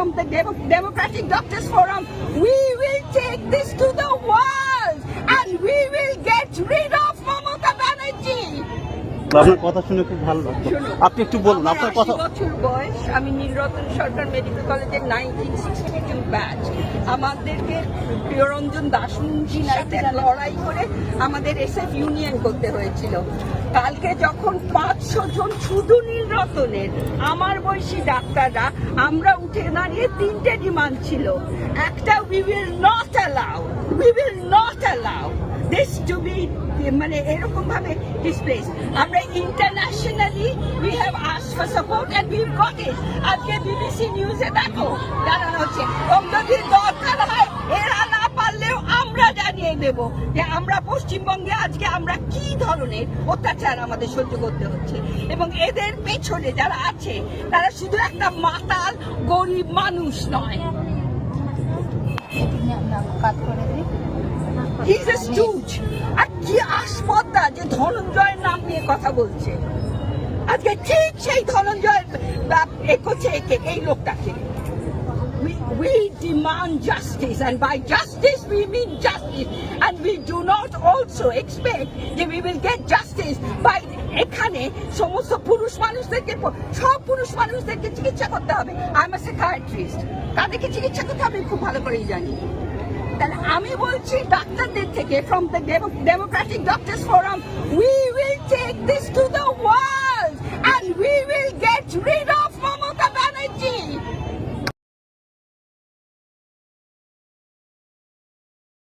from the Democratic Doctors Forum, we will take this to the world and we will get rid of Mamata Banerjee. আপনার কথা শুনে খুব ভালো লাগলো। আপনি একটু বলুন আপনার কথা। 80 বছর বয়স, আমি নীলরতন সরকার মেডিকেল কলেজের 1962 ব্যাচ। আমাদেরকে প্রিয়রঞ্জন দাশমুন্সির সাথে লড়াই করে আমাদের এসএফ ইউনিয়ন করতে হয়েছিল। কালকে যখন 500 জন শুধু নীলরতনের আমার বয়সী ডাক্তাররা আমরা উঠে দাঁড়িয়ে 3টে ডিমান্ড ছিল। একটা, we will not allow this to be মানে এরকম ভাবে ডিসপ্লেস। আমরা internationally we have asked for support and we've got it. আজকে বিবিসি নিউজে দেখো জানানো হচ্ছে যদি দরকার হয় এরা না পারলেও আমরা জানিয়ে দেব যে আমরা পশ্চিমবঙ্গে আজকে আমরা কি ধরনের অত্যাচার আমাদের সহ্য করতে হচ্ছে, এবং এদের পেছনে যারা আছে তারা শুধু একটা মাতাল গরিব মানুষ নয়। He's a stooge. আর কি আসপত্তা যে ধনঞ্জয়ের নাম নিয়ে কথা বলছে। আজকে ঠিক সেই ধনঞ্জয়ের করছে এই লোকটাকে। We demand justice, and by justice we mean justice, and we do not also expect that we will get justice by এখানে সমস্ত পুরুষ মানুষদেরকে, সব পুরুষ মানুষদেরকে চিকিৎসা করতে হবে। আই এম আ সাইকিয়াট্রিস্ট, তাদেরকে চিকিৎসা করতে হবে খুব ভালো করেই জানি। তাহলে আমি বলছি ডাক্তারদের থেকে, from the Democratic Doctors Forum, we will take this to